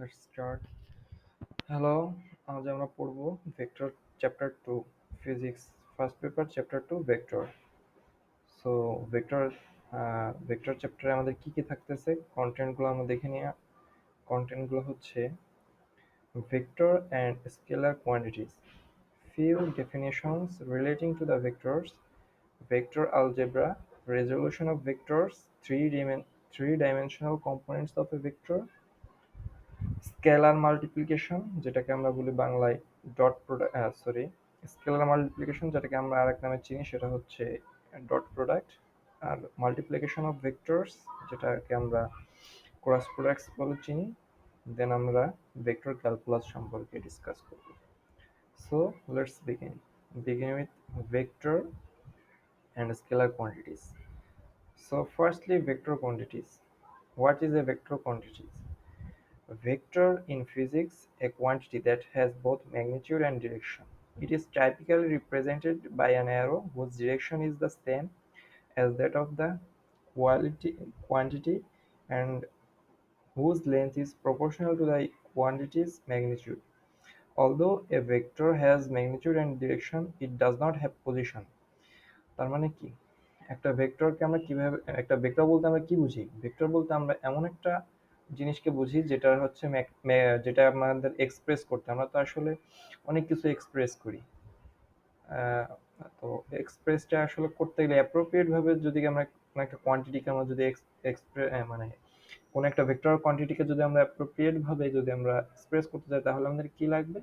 Let's start. Hello, আজ আমরা পড়ব vector chapter 2 physics first paper chapter 2 vector. So vector vector চ্যাপ্টারে আমাদের কি কি থাকতেছে কন্টেন্টগুলো আমরা দেখে নিই। কন্টেন্টগুলো হচ্ছে vector and scalar quantities, few definitions relating to the vectors, vector algebra, resolution of vectors, three-dimensional components of a vector, scalar multiplication যেটাকে আমরা বলি বাংলায় ডট প্রোডাক্ট, স্কেলার মাল্টিপ্লিকেশন যেটাকে আমরা আরেক নামে চিনি সেটা হচ্ছে ডট প্রোডাক্ট। আর মাল্টিপ্লিকেশন অফ ভেক্টরস যেটাকে আমরা ক্রস প্রোডাক্টস বলে চিনি। দেন আমরা ভেক্টর ক্যালকুলাস সম্পর্কে ডিসকাস করব। So let's begin with vector and scalar quantities. So firstly, vector quantities. What is a vector quantity? A vector in physics, a quantity that has both magnitude and direction. It is typically represented by an arrow whose direction is the same as that of the quantity and whose length is proportional to the quantity's magnitude. Although a vector has magnitude and direction, it does not have position. তার মানে কি? একটা ভেক্টরকে আমরা কিভাবে একটা vector বলতে আমরা কি বুঝি? ভেক্টর বলতে আমরা এমন একটা জিনিসকে বুঝি যেটা হচ্ছে যেটা আমাদের এক্সপ্রেস করতে আমরা তো আসলে অনেক কিছু এক্সপ্রেস করি। আহ, তো এক্সপ্রেসটা আসলে করতে গেলে অ্যাপ্রোপ্রিয়েট ভাবে যদি আমরা কোনো একটা কোয়ান্টিটিকে আমরা যদি মানে কোন একটা ভেক্টর কোয়ান্টিটিকে যদি আমরা অ্যাপ্রোপ্রিয়েট ভাবে যদি আমরা এক্সপ্রেস করতে চাই তাহলে আমাদের কি লাগবে?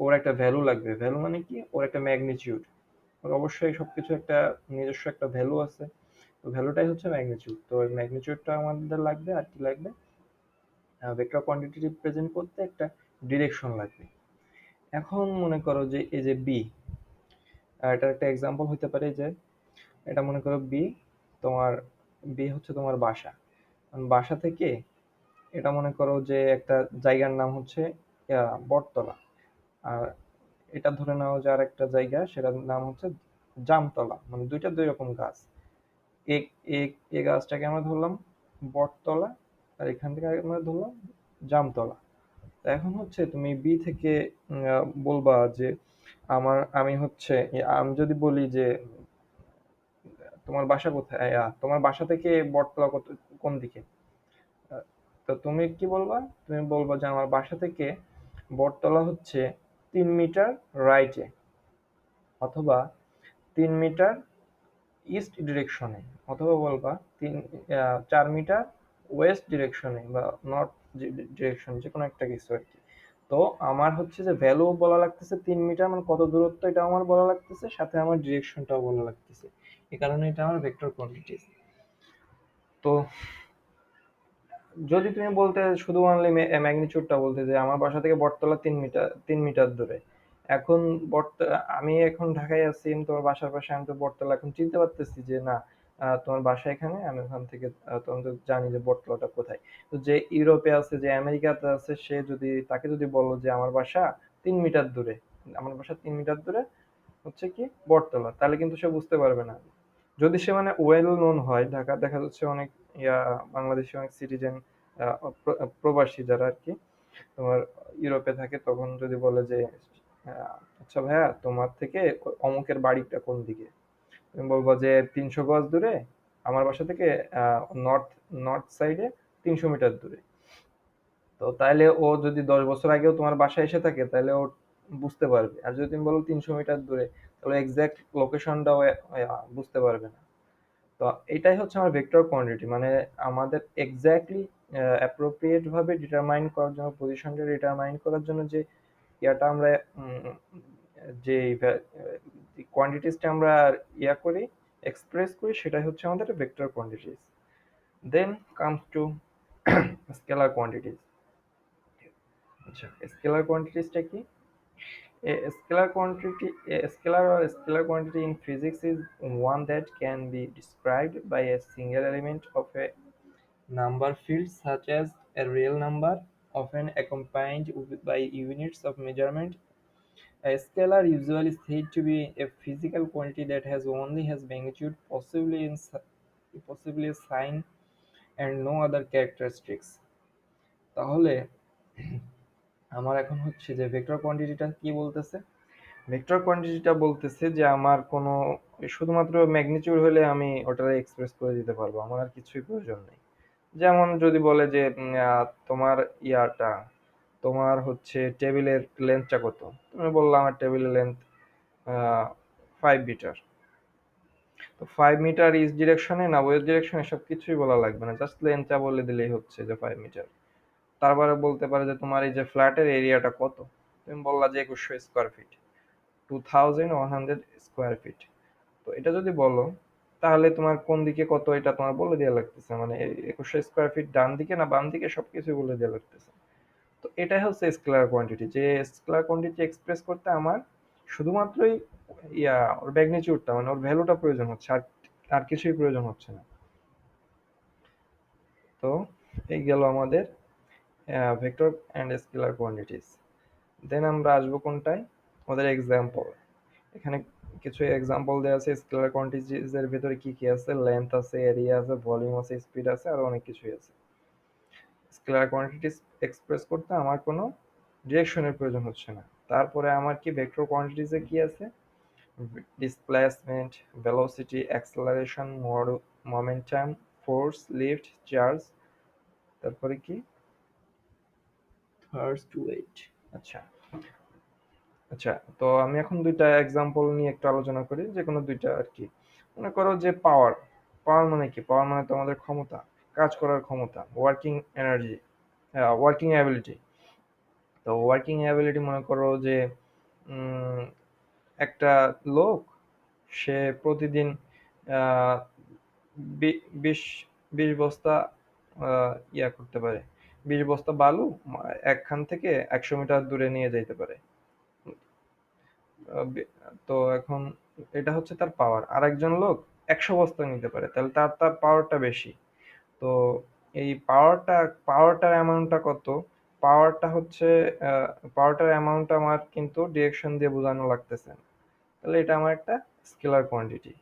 ওর একটা ভ্যালু লাগবে। ভ্যালু মানে কি? ওর একটা ম্যাগনিটিউড। ওর অবশ্যই সবকিছু একটা নিজস্ব একটা ভ্যালু আছে। তো ভ্যালুটাই হচ্ছে ম্যাগনিটিউড। তো ওই ম্যাগনিটিউডটা আমাদের লাগবে। আর কি লাগবে? ভেক্টর কোয়ান্টিটি রিপ্রেজেন্ট করতে একটা ডিরেকশন লাগবে। এখন মনে করো যে এই যে বি, এটার একটা এক্সাম্পল হতে পারে যে এটা মনে করো বি, তোমার বি হচ্ছে তোমার বাসা। বাসা থেকে এটা মনে করো যে একটা জায়গার নাম হচ্ছে বটতলা। আর এটা ধরে নাও যে আর একটা জায়গা সেটার নাম হচ্ছে জামতলা, মানে দুইটা দুই রকম গাছ। এক এক এ গাছটাকে আমরা ধরলাম বটতলা, আর এখান থেকে আমরা ধরলাম জামতলা। তা এখন হচ্ছে তুমি বি থেকে বলবা যে আমি হচ্ছে আমি যদি বলি যে তোমার বাসা কোথায়, তোমার বাসা থেকে বটতলা কোন দিকে? আহ, তো তুমি কি বলবা? তুমি বলবা যে আমার বাসা থেকে বটতলা হচ্ছে 3 মিটার রাইটে, অথবা 3 মিটার ইস্ট ডিরেকশনে, অথবা বলবা 4 মিটার ওয়েস্ট ডিরেকশনে বা নর্থ ডিরেকশন, যে কোনো একটা কিছু আর কি। তো আমার হচ্ছে যে ভ্যালু বলা লাগতেছে 3 মিটার, মানে কত দূরত্ব এটা আমার বলা লাগতেছে, সাথে আমার ডিরেকশনটাও বলা লাগতেছে। এই কারণে এটা আমার ভেক্টর কোয়ান্টিটি। তো যদি তুমি বলতে শুধু অনলি ম্যাগনিটিউডটা বলতে যে আমার বাসা থেকে বটতলা 3 মিটার দূরে। এখন আমি এখন ঢাকায় আছি, আমি তোমার বাসার পাশে, আমি তো বটতলা এখন চিনতে পারতেছি যে না, তোমার বাসা এখানে, আমি ওখান থেকে তখন তো জানি যে বটতলাটা কোথায়। তো যে ইউরোপে আছে, যে আমেরিকাতে আছে, সে যদি তাকে যদি বলো যে আমার বাসা 3 মিটার দূরে, আমার বাসা 3 মিটার দূরে হচ্ছে কি বটতলা, তাহলে কিন্তু সে বুঝতে পারবে না। যদি সে মানে ওয়েল নোন হয়, ঢাকা দেখা যাচ্ছে অনেক বাংলাদেশি অনেক সিটিজেন, প্রবাসী যারা আর কি তোমার ইউরোপে থাকে, তখন যদি বলে যে আচ্ছা ভাইয়া তোমার থেকে অমুকের বাড়িটা কোন দিকে, তুমি বলবো যে 300 গজ দূরে, আমার বাসা থেকে নর্থ নর্থ সাইডে 300 মিটার দূরে। তো তাইলে ও যদি 10 বছর আগেও তোমার বাসায় এসে থাকে তাহলে ও বুঝতে পারবে। আর যদি তুমি বলো 300 মিটার দূরে, তাহলে এক্সাক্ট লোকেশনটাও বুঝতে পারবে না। তো এটাই হচ্ছে আমার ভেক্টর কোয়ান্টিটি, মানে আমাদের এক্স্যাক্টলি অ্যাপ্রোপ্রিয়েট ভাবে ডিটারমাইন করার জন্য, পজিশনটা ডিটারমাইন করার জন্য যে ইয়াটা আমরা যে কোয়ান্টিটিসটা আমরা করি, এক্সপ্রেস করি, সেটাই হচ্ছে আমাদের vector quantities. Then comes to scalar quantities. আচ্ছা, স্কেলার কোয়ান্টিটিসটা কি? A scalar or scalar quantity in physics is one that can be described by a single element of a number field, such as a real number, often accompanied by units of measurement. A scalar usually is said to be a physical quantity that has magnitude, possibly a sign, and no other characteristics. তাহলে আমার এখন হচ্ছে যে vector কোয়ান্টিটিটা কি বলতেছে, vector কোয়ান্টিটিটা বলতেছে যে আমার কোনো শুধুমাত্র ম্যাগনিটিউড হলে আমি ওটারে এক্সপ্রেস করে দিতে পারবো, আমার আর কিছুই প্রয়োজন নেই। যেমন যদি বলে যে তোমার ইয়াটা, তোমার হচ্ছে টেবিলের লেন্থটা কত, তুমি বললাম আমার টেবিলের লেন্থ 5 মিটার। তো 5 মিটার ইস ডিরেকশনে না ওয়েস্ট ডিরেকশনে সব কিছুই বলা লাগবে না, জাস্ট লেন্থটা বলে দিলেই হচ্ছে যে 5 মিটার। তারপরে বলতে পারে যে তোমার এই যে ফ্ল্যাটের এরিয়াটা কত, তুমি বললা যে 2100 স্কোয়ার ফিট, 2100 স্কোয়ার ফিট। তো এটা যদি বলো তাহলে তোমার কোন দিকে কত এটা তোমার বলে দেওয়া লাগতেছে, মানে 2100 স্কোয়ার ফিট ডান দিকে না বাম দিকে সবকিছু বলে দেওয়া লাগতেছে। তো এটাই হচ্ছে স্কেলার কোয়ান্টিটি, যে স্কেলার কোয়ান্টিটি এক্সপ্রেস করতে আমার শুধুমাত্রই ওর ম্যাগনিটিউডটা মানে ওর ভ্যালুটা প্রয়োজন হচ্ছে, আর আর কিছুই প্রয়োজন হচ্ছে না। তো এই গেল আমাদের ভেক্টর অ্যান্ড স্কেলার কোয়ান্টিটিস। দেন আমরা আসবো কোনটায়, ওদের এক্সাম্পল। এখানে কিছু এক্সাম্পল দেওয়া আছে স্কেলার কোয়ান্টিটিজ এর ভিতরে কি কি আছে, লেন্থ আছে, এরিয়া আছে, ভলিউম আছে, স্পিড আছে, আর অনেক কিছুই আছে। স্কেলার কোয়ান্টিটিস এক্সপ্রেস করতে আমার কোনো ডিরেকশনের প্রয়োজন হচ্ছে না। তারপরে আমার কি ভেক্টর কোয়ান্টিটিসে কি আছে, displacement, velocity, acceleration, momentum, force, lift, charge, তারপরে কি থার্স্ট ওয়েট। আচ্ছা, আচ্ছা, তো আমি এখন দুইটা এক্সাম্পল নিয়ে একটু আলোচনা করি, যে কোনো দুইটা আর কি। মনে করো যে পাওয়ার, পাওয়ার মানে কি, পাওয়ার মানে তো আমাদের ক্ষমতা, কাজ করার ক্ষমতা, ওয়ার্কিং এনার্জি, ওয়ার্কিং অ্যাবিলিটি। তো ওয়ার্কিং অ্যাবিলিটি মনে করো যে উম, একটা লোক, সে প্রতিদিন আহ, 20 বস্তা করতে পারে, 20 বস্তা বালু একখান থেকে 100 মিটার দূরে নিয়ে যাইতে পারে। আহ, বি- তো এখন এটা হচ্ছে তার পাওয়ার, আর একজন লোক 100 বস্তা নিতে পারে, তাহলে তার তার পাওয়ারটা বেশি। তো এই পাওয়ারটার অ্যামাউন্টটা কত, পাওয়ারটা হচ্ছে পাওয়ারটার অ্যামাউন্টটা আমার কিন্তু ডিরেকশন দিয়ে বোঝানো লাগতেছে না। তাহলে এটা আমার একটা স্কেলার কোয়ান্টিটি।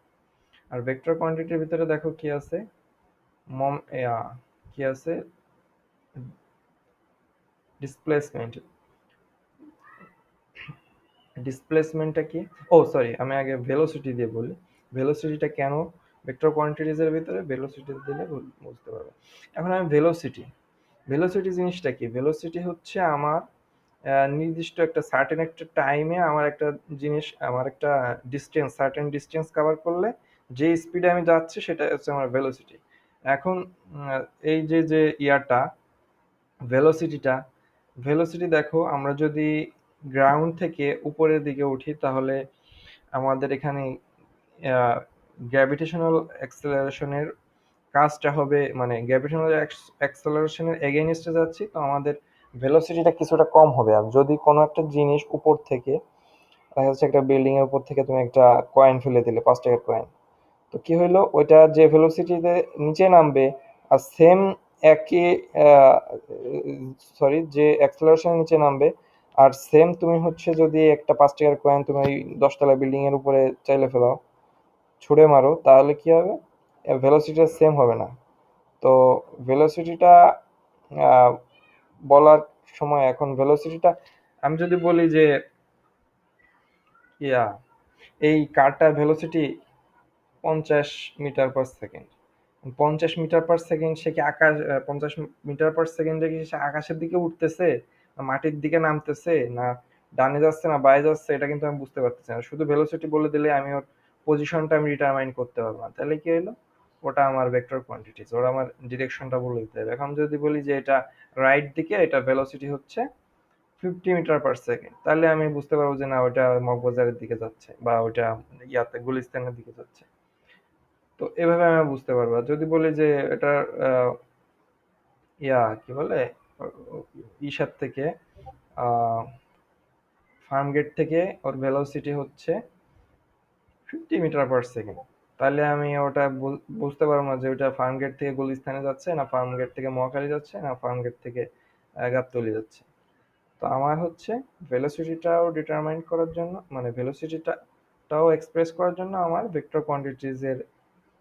আর ভেক্টর কোয়ান্টিটির ভিতরে দেখো কি আছে, মম কি আছে, ডিসপ্লেসমেন্ট। ডিসপ্লেসমেন্টটা কি, ও সরি, আমি আগে ভেলোসিটি দিয়ে বলি। ভেলোসিটিটা কেন ভেক্টর কোয়ান্টিটিজ এর ভিতরে, ভেলোসিটি দিলে বুঝতে পারবে। এখন আমি ভেলোসিটি, ভেলোসিটি জিনিসটা কি, ভেলোসিটি হচ্ছে আমার নির্দিষ্ট একটা সার্টেন একটা টাইমে আমার একটা জিনিস, আমার একটা ডিস্টেন্স, সার্টেন ডিস্টেন্স কভার করলে যে স্পিডে আমি যাচ্ছি সেটা হচ্ছে আমার ভেলোসিটি। এখন এই যে যে ভেলোসিটিটা, ভেলোসিটি দেখো আমরা যদি গ্রাউন্ড থেকে উপরের দিকে উঠি তাহলে আমাদের এখানে গ্র্যাভিটেশনাল অ্যাক্সেলারেশনের কাজটা হবে, মানে গ্র্যাভিটেশনাল অ্যাক্সেলারেশনের এগেইনস্টে যাচ্ছি, তো আমাদের ভেলোসিটিটা কিছুটা কম হবে। আর যদি কোনো একটা জিনিস উপর থেকে, দেখা যাচ্ছে একটা বিল্ডিং এর উপর থেকে তুমি একটা কয়েন ফেলে দিলে, 5 টাকার কয়েন, তো কি হইলো, ওইটা যে ভেলোসিটিতে নিচে নামবে, আর সেম একই সরি যে অ্যাক্সেলারেশন নিচে নামবে, আর সেম তুমি হচ্ছে যদি একটা 5 টাকার কয়েন তুমি ওই 10 তলা বিল্ডিং এর উপরে চাইলে ফেলাও, ছুঁড়ে মারো, তাহলে কি হবে, ভেলোসিটিটা সেম হবে না। তো ভেলোসিটিটা বলার সময়, এখন ভেলোসিটিটা আমি যদি বলি যে ইয়া এই কারটার velocity 50 meter per second, 50 meter per second, সে কি আকাশ 50 মিটার পার সেকেন্ডে কি সে আকাশের দিকে উঠতেছে, না মাটির দিকে নামতেছে, না ডানে যাচ্ছে না বায়ে যাচ্ছে, এটা কিন্তু আমি বুঝতে পারতেছি না। শুধু ভেলোসিটি বলে দিলে আমি ওর পজিশনটা আমি ডিটারমাইন করতে পারবো না, তাহলে কি হলো, ওটা আমার ভেক্টর কোয়ান্টিটিস, ওরা আমার ডিরেকশনটা বলে দিতে হবে। এখন যদি বলি যে এটা রাইট দিকে, এটা ভেলোসিটি হচ্ছে 50 মিটার পার সেকেন্ড, তাহলে আমি বুঝতে পারবো যে না ওটা মগবাজারের দিকে যাচ্ছে, বা ওটা গুলিস্তানের দিকে যাচ্ছে। তো এভাবে আমি বুঝতে পারবো। আর যদি বলি যে এটা আহ, কি বলে, ইসার থেকে আহ ফার্ম গেট থেকে ওর ভেলোসিটি হচ্ছে 50 মিটার পার সেকেন্ড, তাহলে আমি ওটা বুঝতে পারবো না যে ওটা ফার্ম গেট থেকে গুলিস্তানে যাচ্ছে, না ফার্ম গেট থেকে মহাখালী যাচ্ছে, না ফার্ম গেট থেকে গাবতলী যাচ্ছে। তো আমার হচ্ছে ভেলোসিটিটাও ডিটারমাইন করার জন্য, মানে ভেলোসিটিটাও এক্সপ্রেস করার জন্য আমার ভেক্টর কোয়ান্টিটিজ এর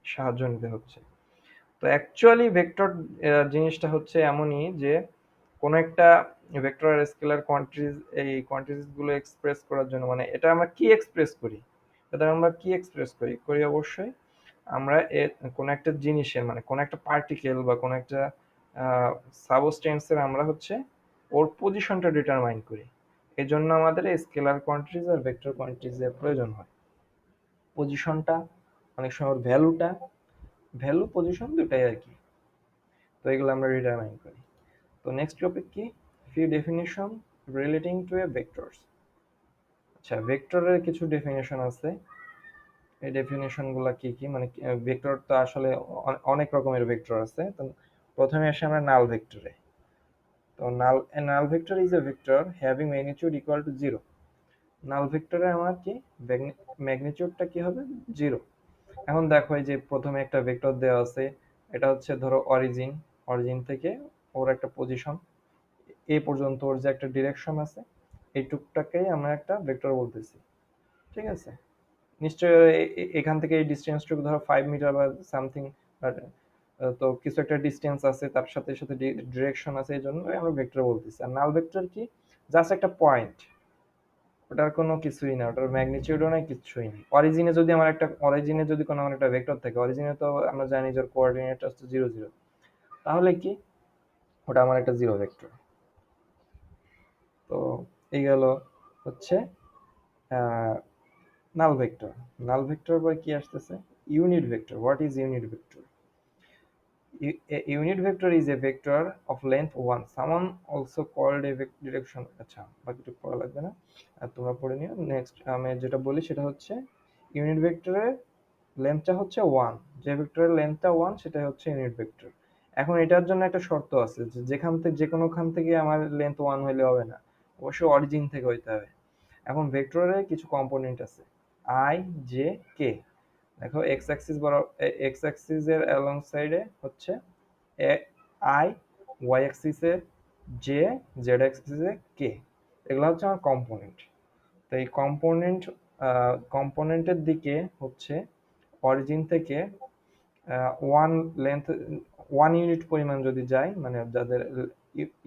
সাহায্য নিতে হচ্ছে। তো অ্যাকচুয়ালি ভেক্টর জিনিসটা হচ্ছে এমনই যে কোনো একটা ভেক্টর আর স্কেলার কোয়ান্টিটিস, এই কোয়ান্টিটিস গুলো এক্সপ্রেস করার জন্য, মানে এটা আমরা কি এক্সপ্রেস করি, এটা আমরা কি এক্সপ্রেস করি করি অবশ্যই আমরা কোনো একটা জিনিসের, মানে কোনো একটা পার্টিকেল বা কোনো একটা সাবস্টেন্সের আমরা হচ্ছে ওর পজিশনটা ডিটারমাইন করি। এই জন্য আমাদের স্কেলার কোয়ান্টিটিস আর ভেক্টর কোয়ান্টিটিস এর প্রয়োজন হয়। পজিশনটা, অনেক সময় ওর ভ্যালুটা, ভ্যালু পজিশন দুটাই আর কি। তো এগুলো আমরা ডিটারমাইন করি। তো নেক্সট টপিক কি, few definition relating to A vectors. আচ্ছা, ভেক্টরের কিছু ডেফিনেশন আছে। এই ডেফিনেশন গুলা কি কি, মানে ভেক্টর তো আসলে অনেক রকমের ভেক্টর আছে। তো প্রথমে আসি আমরা নাল ভেক্টরে। তো null vector is a vector having magnitude equal to zero. Null ভেক্টরে আমার কি ম্যাগনিটিউডটা কি হবে, জিরো। এখন দেখো এই যে প্রথমে একটা ভেক্টর দেওয়া আছে, এটা হচ্ছে ধরো অরিজিন, অরিজিন থেকে ওর একটা পজিশন এ পর্যন্ত ওর যে একটা ডিরেকশন আছে, এইটুকটাকেই আমরা একটা ভেক্টর বলতেছি। ঠিক আছে, নিশ্চয়ই এখান থেকে এই ডিস্টেন্সটুকু ধরো 5 মিটার বা সামথিং, তো কিছু একটা ডিস্টেন্স আছে, তার সাথে সাথে ডিরেকশন আছে, এই জন্য আমরা ভেক্টর বলতেছি। আর নাল ভেক্টর কি, জাস্ট একটা পয়েন্ট, ওটার কোনো কিছুই না, ওটার ম্যাগনিটিউডও নাই, কিছুই নেই। অরিজিনে যদি কোনো আমার একটা ভেক্টর থাকে, অরিজিনে তো আমরা জানি যে কোঅর্ডিনেট হচ্ছে 0 0, তাহলে কি ওটা আমার একটা জিরো ভেক্টর। তো এই গেল হচ্ছে নাল ভেক্টর। নাল ভেক্টর পর কি আসতেছে, unit vector. What is unit vector? A unit vector is a vector of length 1. Someone also called a direction. আচ্ছা, বাকিটুকু পড়া লাগবে না, আর তোমরা পড়ে নিও। নেক্সট আমি যেটা বলি সেটা হচ্ছে ইউনিট ভেক্টরের লেন্থটা হচ্ছে 1। যে ভেক্টরের লেন্থটা 1 সেটা হচ্ছে ইউনিট ভেক্টর। এখন এটার জন্য একটা শর্ত আছে যে যেখান থেকে যে কোনোখান থেকে আমার লেন্থ 1 হইলে হবে না, অবশ্যই অরিজিন থেকে হইতে হবে। এখন ভেক্টরের কিছু কম্পোনেন্ট আছে, আই, জে, কে। দেখো এক্স অ্যাক্সিস বরাবর, এক্স অ্যাক্সিস এর অ্যালং সাইডে হচ্ছে আই, ওয়াই অ্যাক্সিসে জে, জেড অ্যাক্সিসে কে। এগুলো হচ্ছে আমার কম্পোনেন্ট। তো এই কম্পোনেন্টের দিকে হচ্ছে অরিজিন থেকে ওয়ান লেন্থ, 1 ইউনিট পরিমাণ যদি যায়, মানে যাদের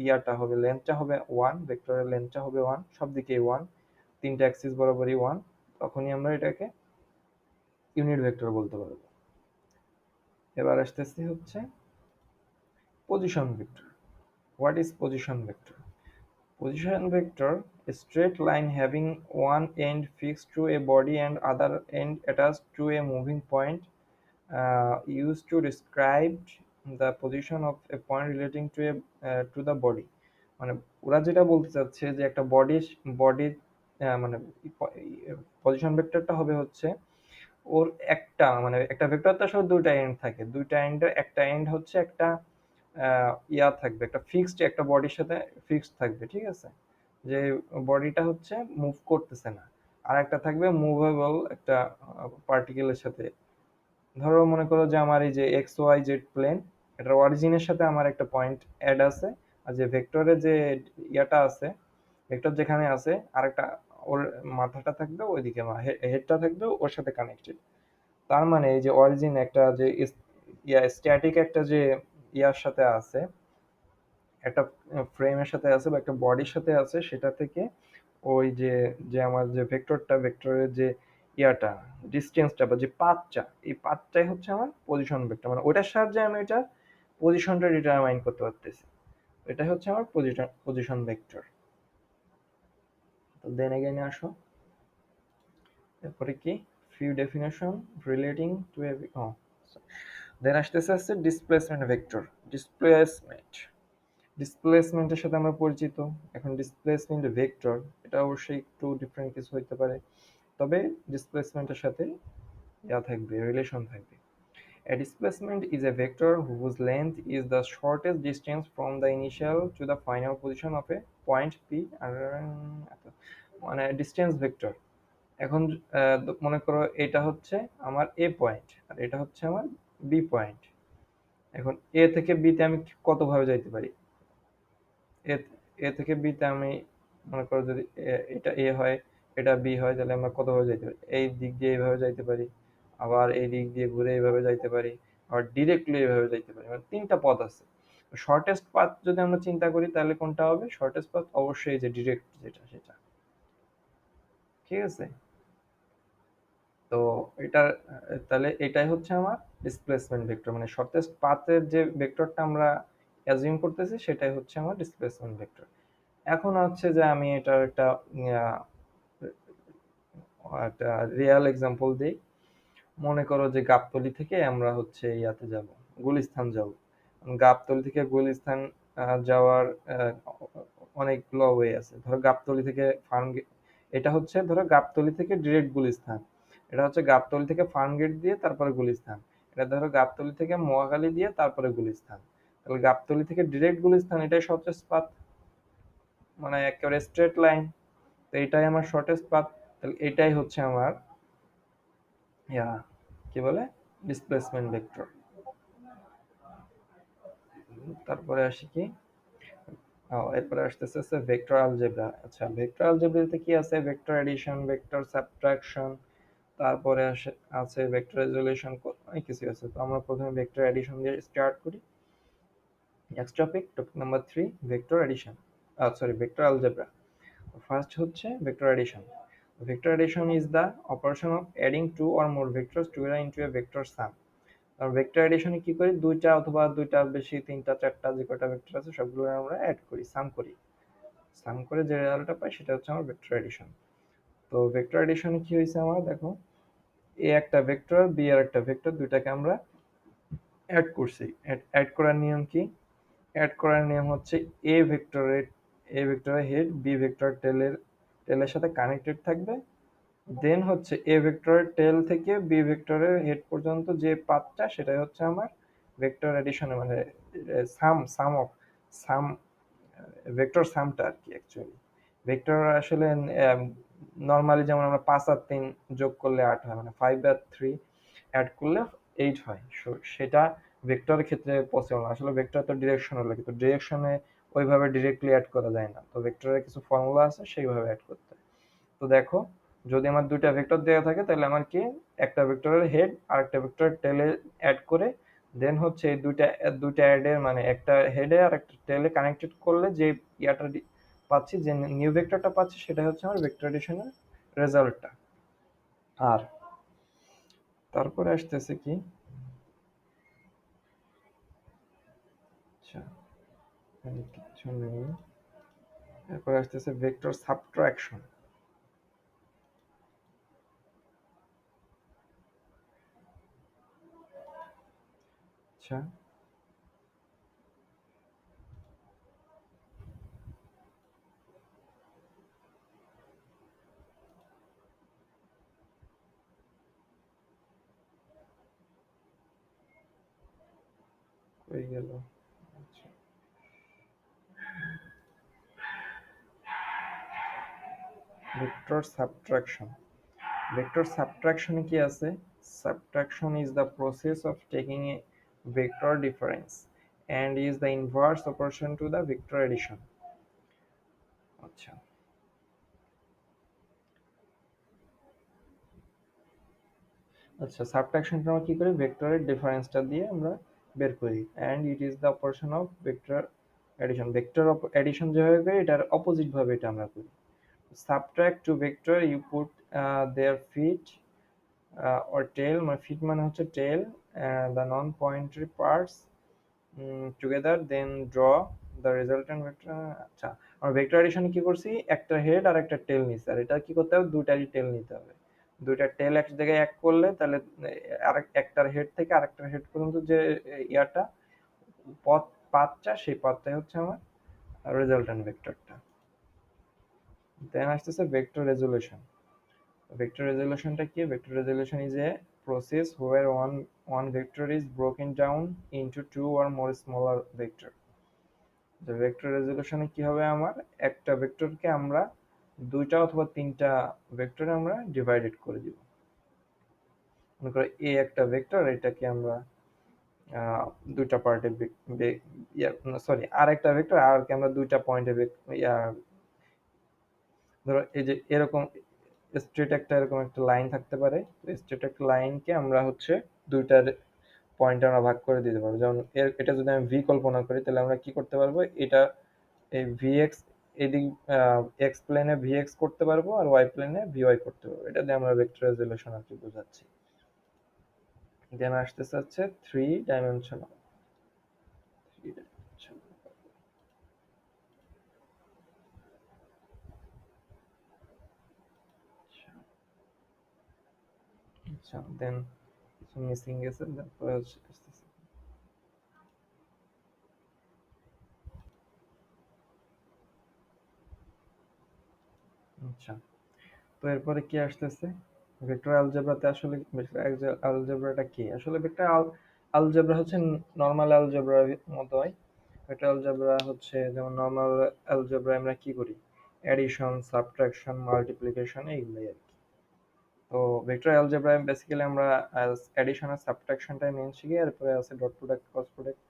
ইয়াটা হবে, লেন্থটা হবে 1, ভেক্টরের লেন্থটা হবে 1, সব দিকে 1, তিনটা অ্যাক্সিস বরাবরই 1, তখনই আমরা এটাকে ইউনিট ভেক্টর বলতে পারবো। এবার আসতেছি হচ্ছে position vector. What is position vector? Position vector, a straight line having one end fixed to a body and other end attached to a moving point, used to describe the position of a point relating to the body. মানে ওরা যেটা বলতে চাচ্ছে যে একটা body মানে position ভেক্টরটা হবে হচ্ছে ওর একটা, মানে একটা ভেক্টর তো আসলে দুইটা এন্ড থাকে, দুইটা এন্ডের একটা এন্ড হচ্ছে একটা ইয়া থাকবে, একটা ফিক্সড একটা বডির সাথে ফিক্সড থাকবে, ঠিক আছে, যে বডিটা হচ্ছে মুভ করতেছে না। আর একটা থাকবে মুভেবল একটা পার্টিকেলের সাথে। ধরো মনে করো যে আমার এই যে এক্স ওয়াই জেড প্লেন, এটার অরিজিনের সাথে আমার একটা পয়েন্ট অ্যাড আছে, আর যে ভেক্টরের যে ইয়াটা আছে, ভেক্টর যেখানে আছে আরেকটা, ওর মাথাটা থাকবে ওইদিকে, হেডটা থাকবে ওর সাথে কানেক্টেড। তার মানে এই যে অরিজিন একটা যে স্ট্যাটিক একটা যে ইয়ার সাথে আছে, একটা ফ্রেমের সাথে আছে বা একটা বডির সাথে আছে, সেটা থেকে ওই যে যে আমার যে ভেক্টরের যে ইয়াটা, ডিস্টেন্সটা বা যে পাথটা, এই পাথটাই হচ্ছে আমার পজিশন ভেক্টর, মানে ওটার সাহায্যে আমি এটা পজিশনটা ডিটারমাইন করতে পারতেছি। এটা হচ্ছে আমার পজিশন ভেক্টর। তো দেন এগেইন আসো, তারপরে কি, ফিউ ডেফিনেশন রিলেটিং টু এ, দেন আসতেছে ডিসপ্লেসমেন্ট ভেক্টর। ডিসপ্লেসমেন্ট, ডিসপ্লেসমেন্টের সাথে আমরা পরিচিত। এখন ডিসপ্লেসমেন্ট ভেক্টর, এটা অবশ্যই একটু ডিফারেন্ট কিছু হইতে পারে, তবে ডিসপ্লেসমেন্টের সাথে ইয়া থাকবে, রিলেশন থাকবে। A displacement is a vector whose length is the shortest distance from the initial to the final position of a point P, আর মানে ডিস্টেন্স ভেক্টর। এখন মনে করো এটা হচ্ছে আমার এ পয়েন্ট আর এটা হচ্ছে আমার বি পয়েন্ট। এখন এ থেকে বি তে আমি কত ভাবে যাইতে পারি, এ এ থেকে বি তে আমি মনে করো যদি এটা এ হয় এটা বি হয়, তাহলে আমরা কতভাবে যাইতে পারি, এই দিক দিয়ে এইভাবে যাইতে পারি, আবার এই দিক দিয়ে ঘুরে এইভাবে যাইতে পারি, আবার ডিরেক্টলি এইভাবে যাইতে পারি, মানে তিনটা পথ আছে। শর্টেস্ট পাথ যদি আমরা চিন্তা করি তাহলে কোনটা হবে? শর্টেস্ট পাথ অবশ্যই যে ডিরেক্ট যেটা সেটা। ঠিক আছে? তো এটা তাহলে এটাই হচ্ছে আমার ডিসপ্লেসমেন্ট ভেক্টর, মানে শর্টেস্ট পাথের যে ভেক্টরটা আমরা অ্যাজিউম করতেছি সেটাই হচ্ছে আমার ডিসপ্লেসমেন্ট ভেক্টর। এখন হচ্ছে যে আমি এটার একটা রিয়েল এক্সাম্পল দিই। মনে করো যে গাবতলী থেকে আমরা হচ্ছে ইয়াতে যাব, গুলিস্তান যাব। গাবতলী থেকে গুলিস্তান যাওয়ার অনেকগুলো ওয়ে আছে। ধরো গাবতলী থেকে এটা হচ্ছে ধরো গাবতলী থেকে ডিরেক্ট গুলিস্তান, এটা হচ্ছে গাবতলী থেকে ফার্ম গেট দিয়ে তারপরে গুলিস্তান, এটা ধরো গাবতলী থেকে মহাখালী দিয়ে তারপরে গুলিস্তান। তাহলে গাবতলী থেকে ডিরেক্ট গুলিস্তান এটাই শর্টেস্ট পাথ, মানে একেবারে স্ট্রেট লাইন। তো এটাই আমার শর্টেস্ট পাথ। তাহলে এটাই হচ্ছে আমার ইয়া কি বলে ডিসপ্লেসমেন্ট ভেক্টর। তারপরে আসি কি, এরপরে আসতেছে হচ্ছে ভেক্টর আলজেব্রা। আচ্ছা, ভেক্টর আলজেব্রাতে কি আছে? ভেক্টর এডিশন, ভেক্টর সাবট্রাকশন, তারপরে আছে ভেক্টর রেজোলিউশন, অনেক কিছু আছে। তো আমরা প্রথমে ভেক্টর এডিশন দিয়ে স্টার্ট করি। Next topic, topic number 3, vector addition, sorry vector algebra. First হচ্ছে vector addition. Vector addition is the operation of adding two or more vectors together into a vector sum. আর vector এডিশনে কি করি? দুইটা অথবা দুইটার বেশি, তিনটা, চারটা, যে কয়টা ভেক্টর আছে সবগুলো আমরা অ্যাড করি, সাম করি। সাম করে যে রেজাল্টটা পাই সেটা হচ্ছে আমার ভেক্টর এডিশন। তো ভেক্টর এডিশনে কি হয়েছে আমার দেখো, এ একটা ভেক্টর, বি আর একটা ভেক্টর, দুইটাকে আমরা অ্যাড করছি। অ্যাড করার নিয়ম কি? অ্যাড করার নিয়ম হচ্ছে এ ভেক্টরের হেড বি ভেক্টর টেলের সাথে কানেক্টেড থাকবে। দেন হচ্ছে এ ভেক্টরের টেল থেকে বি ভেক্টরের হেড পর্যন্ত যে পাথটা সেটাই হচ্ছে আমার ভেক্টর এডিশনে, মানে সাম ভেক্টর সামটা আর কি অ্যাকচুয়ালি। ভেক্টর আসলে নর্মালি যেমন আমরা 5 আর 3 যোগ করলে 8 হয়, মানে 5 আর 3 অ্যাড করলে 8 হয়। সেটা ভেক্টরের ক্ষেত্রে পসিবল না। আসলে ভেক্টর তো ডিরেকশনাল, কিন্তু ডিরেকশনে ওইভাবে ডিরেক্টলি অ্যাড করা যায় না। তো ভেক্টরের কিছু ফর্মুলা আছে সেইভাবে অ্যাড করতে হয়। তো দেখো, যদি আমার দুইটা ভেক্টর দেওয়া থাকে তাহলে আমার কি একটা ভেক্টরের হেড আর একটা ভেক্টরের টেলে অ্যাড করে দেন হচ্ছে এই দুইটা দুইটা অ্যাডের মানে একটা হেডে আর একটা টেলে কানেক্টেড করলে যে ইয়াটা পাচ্ছি, যে নিউ ভেক্টরটা পাচ্ছি সেটা হচ্ছে আমার ভেক্টর এডিশনের রেজাল্টটা। আর তারপরে আসতেছে কি, আচ্ছা এখানে কিছু নেই। এরপরে আসতেছে ভেক্টর সাবট্রাকশন। আচ্ছা, হয়ে গেল। আচ্ছা, ভেক্টর সাবট্রাকশন। Vector subtraction কি আছে? Subtraction is the process of taking a vector difference and is the inverse operation to the vector addition. আচ্ছা, আচ্ছা সাবট্রাকশনটা আমরা কি করি? ভেক্টরের ডিফারেন্সটা দিয়ে আমরা বের করি, and it is the operation of vector addition. Vector addition যেভাবে করি এটার অপোজিট ভাবে এটা আমরা করি। Subtract two vector, you put their feet or tail, মানে feet মানে হচ্ছে tail, the non-pointary parts together then draw the resultant vector. আচ্ছা, আমরা ভেক্টর এডিশনে কি করছি? একটা হেড আর একটা টেল নিছি, আর এটা কি করতে হবে? দুটারই টেল নিতে হবে। দুইটা টেল এক জায়গায় এক করলে তাহলে আরেক একটার হেড থেকে আরেকটার হেড পর্যন্ত যে ইয়াটা পথ পাথটা, সেই পথটাই হচ্ছে আমার রেজাল্টেন্ট ভেক্টরটা। দেন আসতেছে ভেক্টর রেজলিউশন। ভেক্টর রেজলিউশনটা কি? Vector resolution is a process where one vector is broken down into two or more smaller vector. যে ভেক্টর রেজলিউশনে কি হবে? আমার একটা ভেক্টরকে আমরা দুইটা অথবা তিনটা ভেক্টরে আমরা ডিভাইডেড করে দিব। মনে করো এ একটা ভেক্টর, এটাকে আমরা আহ, দুইটা পার্টে, সরি আর একটা ভেক্টর আর কে আমরা দুইটা পয়েন্টে, ধরো এই যে এরকম স্ট্রেট একটা এরকম একটা লাইন থাকতে পারে। স্ট্রেট একটা লাইনকে আমরা হচ্ছে দুইটা পয়েন্টে আমরা ভাগ করে দিতে পারবো। যেমন এটা যদি আমি ভি কল্পনা করি তাহলে আমরা কি করতে পারবো, এটা এই ভি এক্স এদিক এক্স প্লেনে ভি এক্স করতে পারবো আর ওয়াই প্লেনে ভি ওয়াই করতে পারবো। এটা দিয়ে আমরা ভেক্টর রেজলিউশন আর কি বোঝাচ্ছি। দেন আসতেছে হচ্ছে থ্রি ডাইমেনশনাল। থ্রি ডাইমেনশনাল, আচ্ছা দেন কিছু মিসিং গেছে, তারপরে হচ্ছে আসতেছে। আচ্ছা, তো এরপরে কি আসতেছে, ভেক্টর অ্যালজেব্রাতে আসলে ভেক্টর অ্যালজেব্রাটা কি? আসলে ভেক্টর অ্যালজেব্রা হচ্ছে নর্মাল অ্যালজেব্রার মতো হয়। ভেক্টর অ্যালজেব্রা হচ্ছে যেমন নর্মাল অ্যালজেব্রা আমরা কি করি, অ্যাডিশন, সাবট্রাকশন, মাল্টিপ্লিকেশন এইগুলাই আর কি। তো ভেক্টর অ্যালজেব্রায় বেসিক্যালি আমরা অ্যাডিশন আর সাবট্রাকশনটাই মেইন শিখি, এরপরে আছে ডট প্রোডাক্ট, ক্রস প্রোডাক্ট,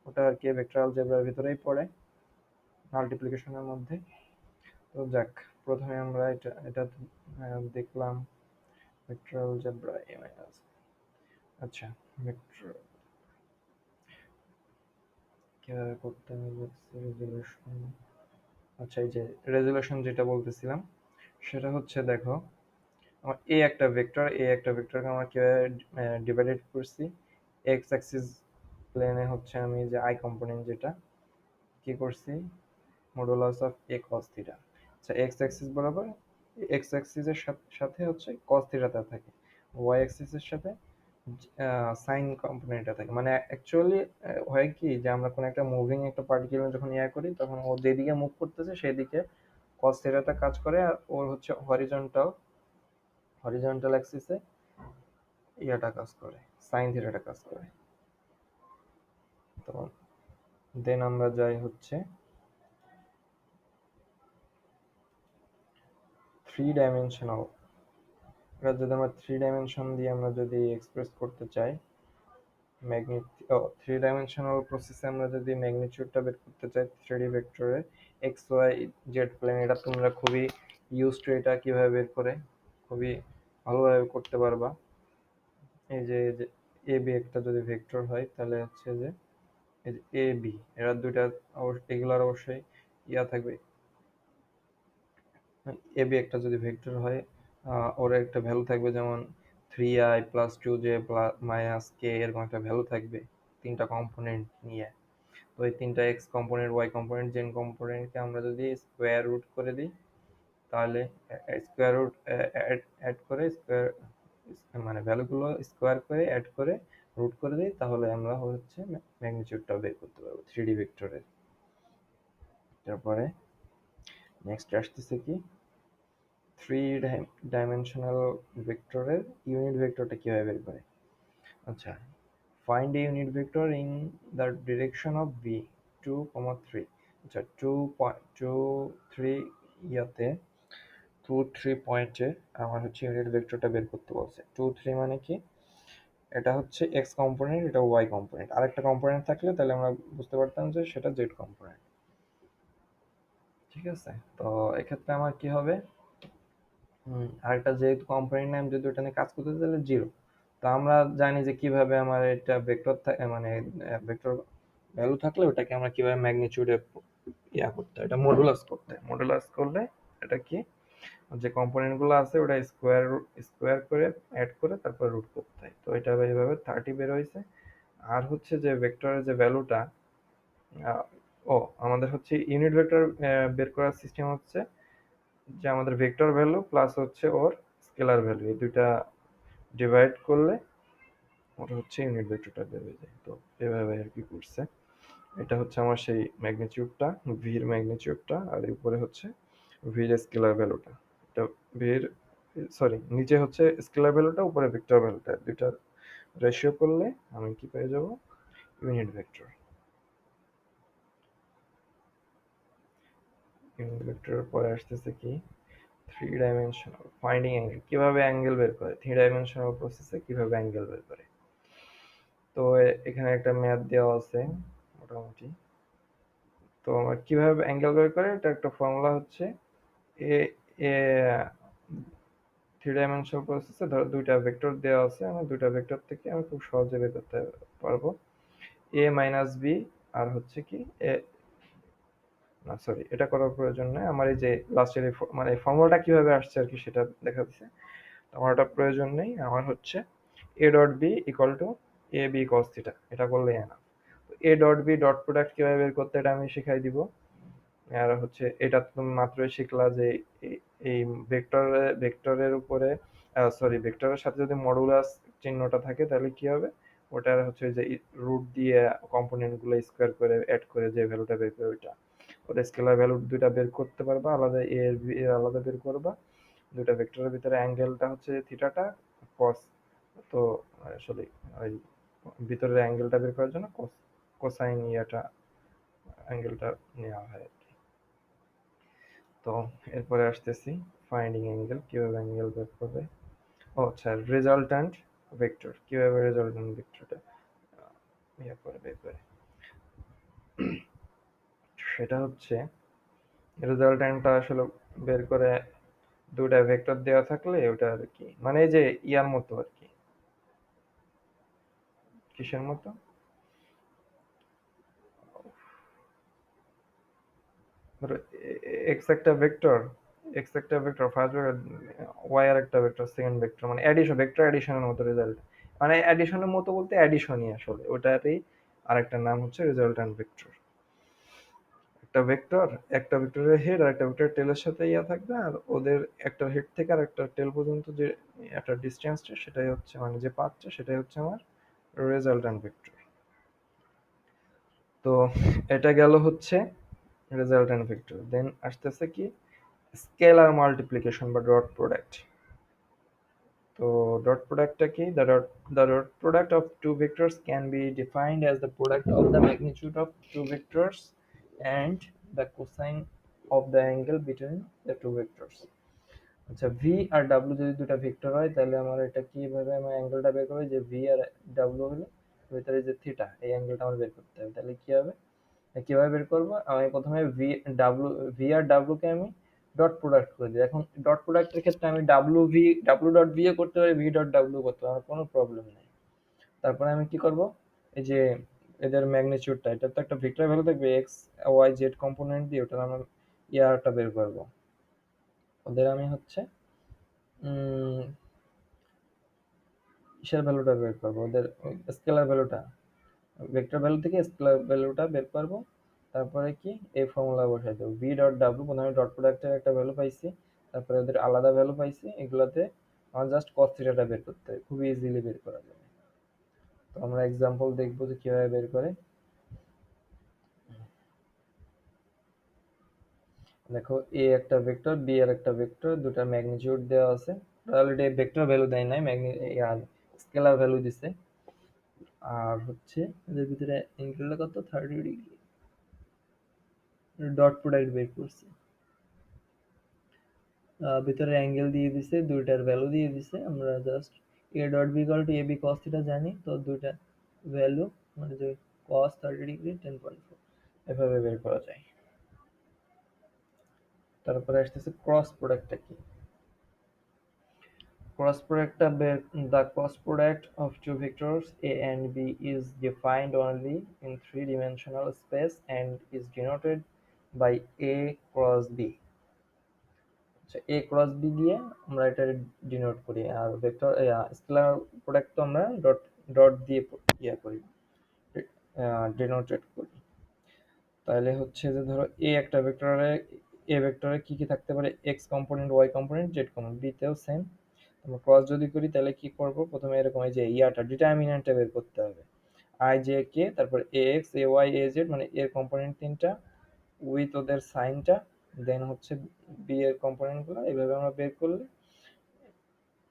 ওটা আর কি ভেক্টর অ্যালজেব্রার ভিতরেই পড়ে, মাল্টিপ্লিকেশনের মধ্যে। তো যাক, প্রথমে আমরা এটা এটা দেখলাম ভেক্টর অ্যালজেব্রা এ মাইনাস। আচ্ছা, ভেক্টর কিভাবে করতে হবে, রেজলিউশন। আচ্ছা, এই যে রেজলিউশন যেটা বলতেছিলাম সেটা হচ্ছে দেখো, আমার এ একটা ভেক্টরকে আমরা কিভাবে ডিভাইডেড করছি। এক্স অ্যাক্সিস প্লেনে হচ্ছে আমি যে আই কম্পোনেন্ট যেটা কি করছি, modulus of A cos theta. আচ্ছা, এক্স অ্যাক্সিস বরাবর এক্স অ্যাক্সিসের সাথে হচ্ছে কস থিটাটা থাকে, ওয়াই অ্যাক্সিসের সাথে সাইন কম্পোনেন্টটা থাকে। মানে অ্যাকচুয়ালি হয় কি যে আমরা কোনো একটা মুভিং একটা পার্টিকেল যখন ইয়া করি তখন ও যেদিকে মুভ করতেছে সেদিকে কস থিটাটা কাজ করে, আর ওর হচ্ছে হরিজন্টাল হরিজন্টাল অ্যাক্সিসে ইয়াটা কাজ করে, সাইন থিটাটা কাজ করে। তো দেন আমরা যাই হচ্ছে থ্রি ডাইমেনশনাল। এটা যদি আমরা থ্রি ডাইমেনশন দিয়ে আমরা যদি এক্সপ্রেস করতে চাই, থ্রি ডাইমেনশনাল প্রসেসে আমরা যদি ম্যাগনিটিউডটা বের করতে চাই থ্রিডি ভেক্টরে এক্স ওয়াই জেড প্লেন, এটা তোমরা খুবই ইউজ টু, এটা কিভাবে বের করে খুবই ভালোভাবে করতে পারবা। এই যে এ বি একটা যদি ভেক্টর হয় তাহলে হচ্ছে যে এই যে এ বি এরা দুইটা এগুলার অবশ্যই ইয়া থাকবে। এ বি একটা যদি ভেক্টর হয় ওর একটা ভ্যালু থাকবে, যেমন three I plus two J plus minus K, এরকম একটা ভ্যালু থাকবে তিনটা কম্পোনেন্ট নিয়ে। তো এই তিনটা X component, Y component, Z কম্পোনেন্টকে আমরা যদি স্কোয়ার রুট করে দিই তাহলে স্কোয়ার রুট অ্যাড করে স্কোয়ার মানে ভ্যালুগুলো স্কোয়ার করে অ্যাড করে রুট করে দিই, তাহলে আমরা হচ্ছে ম্যাগনিটিউডটা বের করতে পারবো থ্রিডি ভেক্টরের। তারপরে নেক্সট আসতেছে কি, থ্রি ডাইমেনশনাল ভেক্টরের ইউনিট ভেক্টরটা কিভাবে বের করে। আচ্ছা, find a unit vector in the direction of V two comma three. আচ্ছা, টু থ্রি ইয়াতে টু থ্রি পয়েন্টে আমার হচ্ছে ইউনিট ভেক্টরটা বের করতে বলছে। টু থ্রি মানে কি, এটা হচ্ছে এক্স কম্পোনেন্ট, এটা ওয়াই কম্পোনেন্ট, আরেকটা কম্পোনেন্ট থাকলে তাহলে আমরা বুঝতে পারতাম যে সেটা জেড কম্পোনেন্ট। ঠিক আছে, তো এক্ষেত্রে আমার কি হবে, আরেকটা যেহেতু কম্পোনেন্ট নাম যদি ওটা নিয়ে কাজ করতে তাহলে জিরো। তো আমরা জানি যে কিভাবে আমার এটা ভেক্টর মানে ভেক্টর ভ্যালু থাকলে ওটাকে আমরা কিভাবে ম্যাগনিটিউডে ইয়া করতে হয়, এটা মডুলাস করতে হয়। মডুলাস করলে এটা কি, যে কম্পোনেন্ট গুলো আছে ওটা স্কোয়ার স্কোয়ার করে অ্যাড করে তারপর রুট করতে হয়। তো এটা এইভাবে 30 বের হয়েছে। আর হচ্ছে যে ভেক্টরের যে ভ্যালুটা, ও আমাদের হচ্ছে ইউনিট ভেক্টর বের করার সিস্টেম হচ্ছে যে আমাদের ভেক্টর ভ্যালু প্লাস হচ্ছে ওর স্কেলার ভ্যালু, এই দুইটা ডিভাইড করলে ওটা হচ্ছে ইউনিট ভেক্টরটা বের হয়ে যায়। তো এভাবে আর কি করছে। এটা হচ্ছে আমার সেই ম্যাগনিটিউডটা, ভির ম্যাগনিটিউডটা, আর উপরে হচ্ছে ভির স্কেলার ভ্যালুটা। এটা ভির, সরি, নিচে হচ্ছে স্কেলার ভ্যালুটা, উপরে ভেক্টর ভ্যালুটা, দুইটা রেশিও করলে আমি কি পেয়ে যাব, ইউনিট ভেক্টর। ইউনিট ভেক্টরের পরে আসতেছে কি, থ্রি ডাইমেনশনাল ফাইন্ডিং অ্যাঙ্গেল, কিভাবে অ্যাঙ্গেল বের করে, থ্রি ডাইমেনশনাল প্রসেসে কিভাবে অ্যাঙ্গেল বের করে। তো এখানে একটা ম্যাথ দেওয়া আছে মোটামুটি। তো আমরা কিভাবে অ্যাঙ্গেল বের করে, এটা একটা ফর্মুলা হচ্ছে এ এ থ্রি ডাইমেনশনাল প্রসেসে ধরো দুইটা ভেক্টর দেওয়া আছে, আমি দুইটা ভেক্টর থেকে আমি খুব সহজে বের করতে পারবো এ মাইনাস বি আর হচ্ছে কি এ, না সরি এটা করার প্রয়োজন নেই, আমার এই যে লাস্টের মানে ফর্মুলাটা কিভাবে আসছে আর কি সেটা দেখা দিচ্ছে। আমার ওটা প্রয়োজন নেই, আমার হচ্ছে A dot B equal to A B cos theta, এটা করলেই না। A dot B dot product কিভাবে বের করতে এটা আমি শিখাই দিব। আর হচ্ছে এটা তুমি মাত্রই শিখলা যে এই ভেক্টরের উপরে সরি ভেক্টরের সাথে যদি মডুলাস চিহ্নটা থাকে তাহলে কি হবে, ওটার হচ্ছে যে রুট দিয়ে কম্পোনেন্ট গুলো স্কোয়ার করে অ্যাড করে যে ভ্যালুটা বের করে ওইটা ওটা স্কেলার ভ্যালু দুইটা বের করতে পারবা আলাদা, এ এর বি এর আলাদা বের করবা। দুইটা ভেক্টরের ভিতরে অ্যাঙ্গেলটা হচ্ছে থিটাটা কস, তো আসলে ওই ভিতরের অ্যাঙ্গেলটা বের করার জন্য কোসাইন ইয়াটা অ্যাঙ্গেলটা নেওয়া হয় আর কি। তো এরপরে আসতেছি ফাইন্ডিং অ্যাঙ্গেল, কিভাবে অ্যাঙ্গেল বের করবে। ও আচ্ছা, রেজাল্ট্যান্ট ভেক্টর কিভাবে রেজাল্ট্যান্ট ভেক্টরটা ইয়ে করে বের করে, সেটা হচ্ছে রেজাল্ট্যান্টটা আসলে বের করে দুটা ভেক্টর দেওয়া থাকলে ওটা আর কি মানে এই যে ইয়ার মতো আর কি, কিসের মতো, ধরো এক্স একটা ভেক্টর, এক্স একটা ভেক্টর ফার্স্ট ভেক্টর, ওয়াই আর একটা ভেক্টর সেকেন্ড ভেক্টর, মানে অ্যাডিশন ভেক্টর অ্যাডিশনের মতো রেজাল্ট, মানে অ্যাডিশনের মতো বলতে অ্যাডিশনই আসলে ওটারই আরেকটা নাম হচ্ছে রেজাল্ট্যান্ট ভেক্টর। একটা ভেক্টর, একটা ভেক্টরের হেড আর একটা ভেক্টরের টেলের সাথে ইয়া থাকবে, আর ওদের একটা হেড থেকে আর একটা টেল পর্যন্ত যে একটা ডিস্টেন্সটা সেটাই হচ্ছে মানে যে পাথটা সেটাই হচ্ছে আমার রেজাল্ট্যান্ট ভেক্টর। তো এটা গেল হচ্ছে রেজাল্ট্যান্ট ভেক্টর। দেন আসতেছে কি স্কেলার মাল্টিপ্লিকেশন বা ডট প্রোডাক্ট। তো dot product কি? The dot product of two vectors can be defined as the product of the magnitude of two vectors and the cosine of the angle between the two vectors. আচ্ছা V আর W যদি দুটো vector হয় তাহলে আমার এটা কিভাবে আমার অ্যাঙ্গেলটা বের করবে, যে ভি আর ডাব্লিউ হলে ভিতরে যে থিটা এই অ্যাঙ্গেলটা আমার বের করতে হবে। তাহলে কি হবে, কিভাবে বের করবো, আমি প্রথমে ডাব্লিউ ভি আর ডাব্লিউ কে আমি ডট প্রোডাক্ট করে দিই। এখন ডট প্রোডাক্টের ক্ষেত্রে আমি ডাব্লিউ ডট ভি করতে পারি, ভি ডট ডাব্লিউ করতে পারি, আমার কোনো প্রবলেম নেই। তারপরে আমি কি করব, এই যে এদের ম্যাগনিটিউডটা, এটা তো একটা ভেক্টর ভ্যালু থাকবে এক্স ওয়াই জেড কম্পোনেন্ট দিয়ে, ওটা আমি ইয়ারটা বের করব। ওদের আমি হচ্ছে কিসের ভ্যালুটা বের করবো, ওদের স্কেলার ভ্যালুটা, ভেক্টর ভ্যালু থেকে স্কেলার ভ্যালুটা বের করবো। তারপরে কি এই ফর্মুলা বসাই দেবো, ভি ডট ডাব্লিউ প্রথমে ডট প্রোডাক্টের একটা ভ্যালু পাইছি, তারপরে ওদের আলাদা ভ্যালু পাইছি, এগুলাতে আমার জাস্ট কস থিটাটা বের করতে হবে, খুবই ইজিলি বের করা যাবে। তো আমরা এক্সাম্পল দেখবো যে কিভাবে বের করে। দেখো এ একটা ভেক্টর বি আর একটা ভেক্টর, দুটা ম্যাগনিটিউড দেওয়া আছে, অলরেডি ভেক্টর ভ্যালু দেয় নাই, স্কেলার ভ্যালু দিছে। আর হচ্ছে এদের ভিতরে অ্যাঙ্গেলটা কত 30 ডিগ্রি, ডট প্রোডাক্ট বের করছে, ভিতরে অ্যাঙ্গেল দিয়ে দিছে, দুইটার ভ্যালু দিয়ে দিছে, আমরা just A dot B equal to A B cos theta জানি, তো দুইটা ভ্যালু মানে যে কস 30 ডিগ্রি 10.4 এভাবে বের করা যায়। তারপরে আসতেছে ক্রস প্রোডাক্টটা কি, ক্রস প্রোডাক্টটা বের, the cross product of two vectors a and b is defined only in three-dimensional space and is denoted by a cross b। আচ্ছা এ ক্রস বি দিয়ে আমরা এটা ডিনোট করি, আর ভেক্টর স্কেলার প্রোডাক্ট তো আমরা ডট ডট দিয়ে ইয়া করি, ডিনোটেড করি। তাহলে হচ্ছে যে ধরো এ ভেক্টরে কি কি থাকতে পারে, X component Y component Z component, B তেও সেম। আমরা ক্রস যদি করি তাহলে কি করব, প্রথমে এরকম এই যে ইয়াটা ডিটারমিনেন্টটা বের করতে হবে, আই জে কে, তারপর A X A Y A Z মানে এর কম্পোনেন্ট তিনটা উইথ ওদের সাইনটা, দেন হচ্ছে বি এর কম্পোনেন্ট গুলো, এইভাবে আমরা বের করলে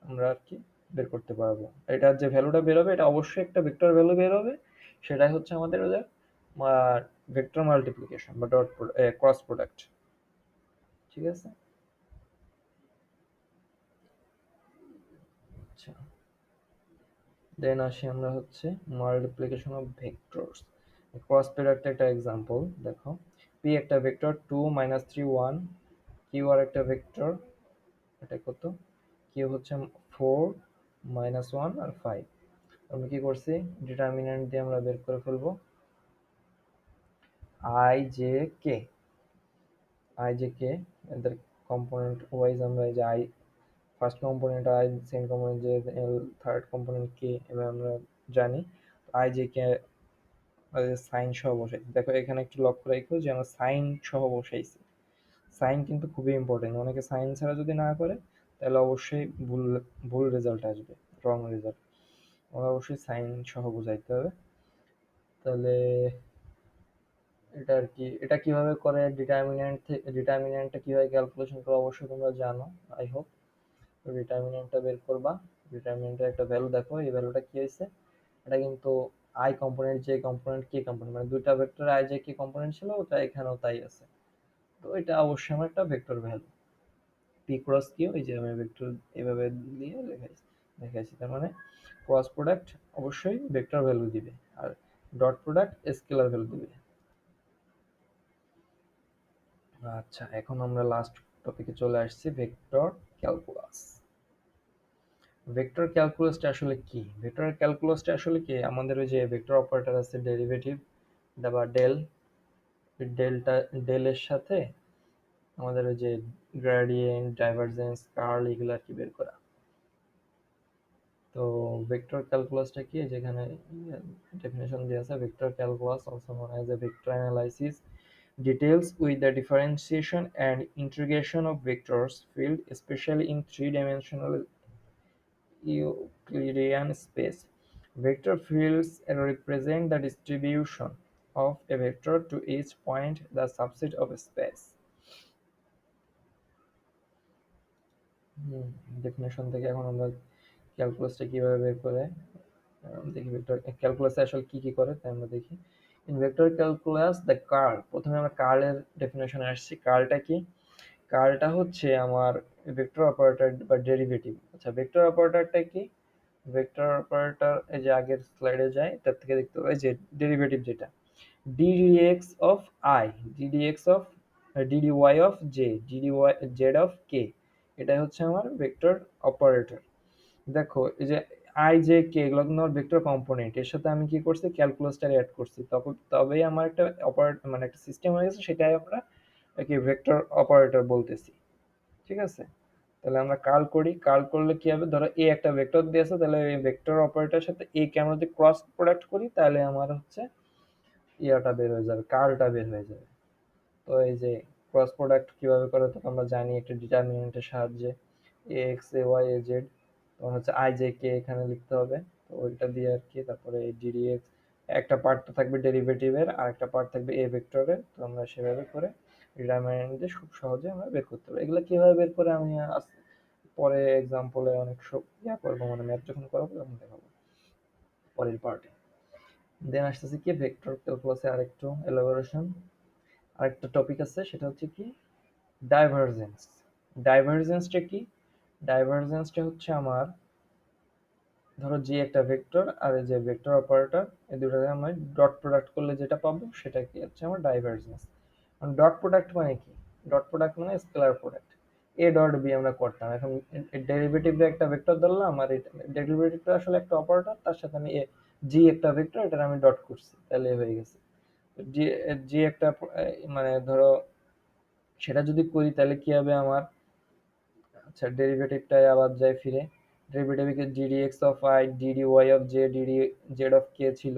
আমরা আর কি বের করতে পারবো। এটার যে ভ্যালুটা বেরোবে এটা অবশ্যই একটা ভেক্টর ভ্যালু বেরোবে, সেটাই হচ্ছে আমাদের ওদের ভেক্টর মাল্টিপ্লিকেশন বা ডট ক্রস প্রোডাক্ট। ঠিক আছে, আচ্ছা দেন আসি আমরা হচ্ছে multiplication of vectors. Cross product একটা এক্সাম্পল দেখো, পি একটা ভেক্টর 2 - 3 1, কিউ আর একটা ভেক্টর, এটা কত কিউ হচ্ছে 4 -1 আর 5। আমরা কি করছি, ডিটারমিন্যান্ট দিয়ে আমরা বের করে ফেলবো I J K. I J K এদের কম্পোনেন্ট ওয়াইজ আমরা এই যে I first component I, second component J, L, third component K, এবার আমরা জানি আই জে কে সাইন সহ বসাই। দেখো এখানে একটু লক্ষ্য রাখো যে আমরা সাইন সহ বসাইছি। সাইন কিন্তু খুবই ইম্পর্টেন্ট, অনেকে সাইন ছাড়া যদি না করে তাহলে অবশ্যই ভুল ভুল রেজাল্ট আসবে, রং রেজাল্ট। আমরা অবশ্যই সাইন সহ বোঝাইতে হবে। তাহলে এটা আর কি, এটা কিভাবে করে ডিটারমিন্যান্ট থেকে, ডিটারমিন্যান্টটা কিভাবে ক্যালকুলেশন করে অবশ্যই তোমরা জানো আই হোপ। তো ডিটারমিন্যান্টটা বের করবা, ডিটারমিন্যান্টের একটা ভ্যালু দেখো, এই ভ্যালুটা কি হয়েছে, এটা কিন্তু I component J component K component, মানে দুইটা vector I J K component ছিল, ওটা এখানেও তাই আছে। তো এটা অবশ্যই আমার একটা vector value. P cross Q, এই যে আমি ভেক্টর এভাবে দিয়ে দেখাইছি, তার মানে ক্রস প্রোডাক্ট অবশ্যই ভেক্টর ভ্যালু দিবে, আর ডট প্রোডাক্ট স্কেলার ভ্যালু দিবে। আচ্ছা, এখন আমরা লাস্ট টপিকে চলে আসছি, ভেক্টর ক্যালকুলাস। ভেক্টর ক্যালকুলাসটা আসলে কি? ভেক্টর ক্যালকুলাসটা আসলে কি, আমাদের ওই যে ভেক্টর অপারেটর আছে ডেরিভেটিভ বা ডেল, ডেলটা ডেলের সাথে আমাদের ওই যে গ্রেডিয়েন্ট, ডাইভারজেন্স, কার্ল, এগুলো আর কি বের করা। তো ভেক্টর ক্যালকুলাসটা কি, যেখানে ডেফিনেশন দেওয়া আছে, vector calculus also known as a vector analysis deals with the differentiation and integration of vectors field, especially in three-dimensional Euclidean space. Vector fields represent the distribution of a vector to each point, the subset of a space. Definition থেকে এখন আমরা ক্যালকুলাসটা কিভাবে বের করে দেখি, vector ক্যালকুলাসে আসলে কি কি করে তাই আমরা দেখি। In vector calculus the curl, প্রথমে আমরা কার্লের ডেফিনেশনে আসছি। কার্লটা কি? কার্লটা হচ্ছে আমার ভেক্টর অপারেটর বা ডেরিভেটিভ। আচ্ছা, ভেক্টর অপারেটরটা কি? ভেক্টর অপারেটর এই যে আগের স্লাইডে যায়, তার থেকে দেখতে পাই যে ডেরিভেটিভ যেটা ddx of i, ddx of dy of j, dy z of k, এটাই হচ্ছে আমার ভেক্টর অপারেটর। দেখো এই যে আই জে কে এগুলো কিন্তু আমার ভেক্টর কম্পোনেন্ট, এর সাথে আমি কি করছি, ক্যালকুলাসটা অ্যাড করছি, তখন তবেই আমার একটা অপারেট মানে একটা সিস্টেম হয়ে গেছে, সেটাই আমরা কি ভেক্টর অপারেটর বলতেছি। ঠিক আছে, তাহলে আমরা কার্ল করি। কার্ল করলে কি হবে, ধরো এ একটা ভেক্টর দিয়েছে, তাহলে এই ভেক্টর অপারেটরের সাথে এ কে আমরা যদি ক্রস প্রোডাক্ট করি, তাহলে আমার হচ্ছে ইয়াটা বের হয়ে যাবে, কার্লটা বের হয়ে যাবে। তো এই যে ক্রস প্রোডাক্ট কিভাবে করে, তো আমরা জানি একটা ডিটারমিনেন্টের সাহায্যে, A X A Y A Z, তখন হচ্ছে আই জে কে এখানে লিখতে হবে, তো ওইটা দিয়ে আর কি, তারপরে এই ডিডিএক্স একটা পার্ট তো থাকবে ডেরিভেটিভের, আর একটা পার্ট থাকবে এ ভেক্টরের, তো আমরা সেভাবে করে ডিটারমিনেন্ট দিয়ে খুব সহজে আমরা বের করতে পারবো। এগুলো কিভাবে বের করে আমি পরে এক্সাম্পলে অনেক সব ইয়া করবো, মানে ম্যাথ যখন করাবো তখন দেখাবো পরের পার্টে। দেন আসতেছে কি ভেক্টর ক্যালকুলাসে আরেকটু এলাবোরেশন, আরেকটা টপিক আছে, সেটা হচ্ছে কি ডাইভারজেন্স। ডাইভারজেন্সটা কি? ডাইভারজেন্সটা হচ্ছে আমার, ধরো যে একটা ভেক্টর আর এই যে ভেক্টর অপারেটর, এই দুটোকে আমি ডট প্রোডাক্ট করলে যেটা পাবো সেটা কি হচ্ছে আমার ডাইভারজেন্স। ডট প্রোডাক্ট মানে কি? ডট প্রোডাক্ট মানে scalar product, A dot B আমরা করতাম, এখন ডেরিভেটিভে একটা ভেক্টর ধরলাম, আর ডেরিভেটিভটা আসলে একটা অপারেটর, তার সাথে আমি জি একটা ভেক্টর, এটা আমি ডট করছি, তাহলে হয়ে গেছে। জি, জি একটা মানে ধরো সেটা যদি করি তাহলে কি হবে আমার, আচ্ছা ডেরিভেটিভটাই আবার যাই ফিরে, ডেরিভেটিভকে d d x of I d d Y of J d d Z of K ছিল।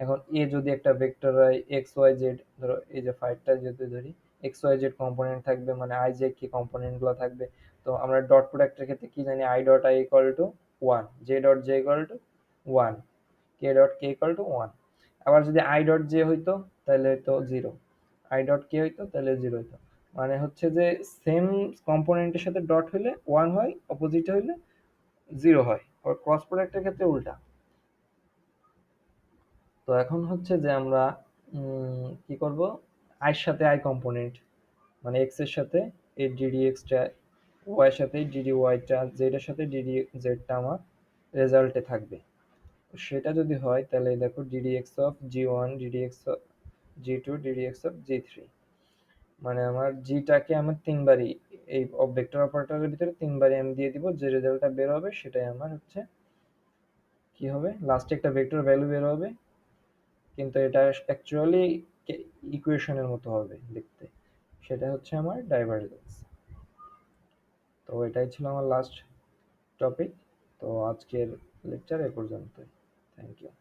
এখন এ যদি একটা ভেক্টর হয় এক্স ওয়াই জেড, ধরো এই যে ফাইভটা যদি ধরি, এক্স ওয়াই জেড কম্পোনেন্ট থাকবে, মানে আই জে কে কম্পোনেন্টগুলো থাকবে। তো আমরা ডট প্রোডাক্টের ক্ষেত্রে কি জানি, I dot I equal to one, J dot J equal to one, K dot K equal to one. আবার যদি আই ডট জে হইতো তাহলে হইতো জিরো, আই ডট কে হইতো তাহলে জিরো হইতো। মানে হচ্ছে যে সেম কম্পোনেন্টের সাথে ডট হইলে ওয়ান হয়, অপোজিটে হইলে জিরো হয়, আর ক্রস প্রোডাক্টের ক্ষেত্রে উল্টা। তো এখন হচ্ছে যে আমরা কি করব, আই এর সাথে আই কম্পোনেন্ট, মানে এক্স এর সাথে এই ডিডি এক্সটা, ওয়াই এর সাথে ডিডি ওয়াইটা, জেড এর সাথে ডিডি জেডটা আমার রেজাল্টে থাকবে। সেটা যদি হয় তাহলে দেখো d d x of g one, d d x of g two, d d x of g three, মানে আমার জিটাকে আমার তিনবারই এই ভেক্টর অপারেটরের ভিতরে ৩ বার m দিয়ে দিব, যে রেজাল্টটা বের হবে সেটাই আমার হচ্ছে কি হবে, লাস্টে একটা ভেক্টর ভ্যালু বের হবে, কিন্তু এটা অ্যাকচুয়ালি ইকুয়েশনের মতো হবে দেখতে, সেটা হচ্ছে আমার ডাইভারজেন্স। তো এটাই ছিল আমার লাস্ট টপিক। তো আজকের লেকচার এ পর্যন্তই। Thank you.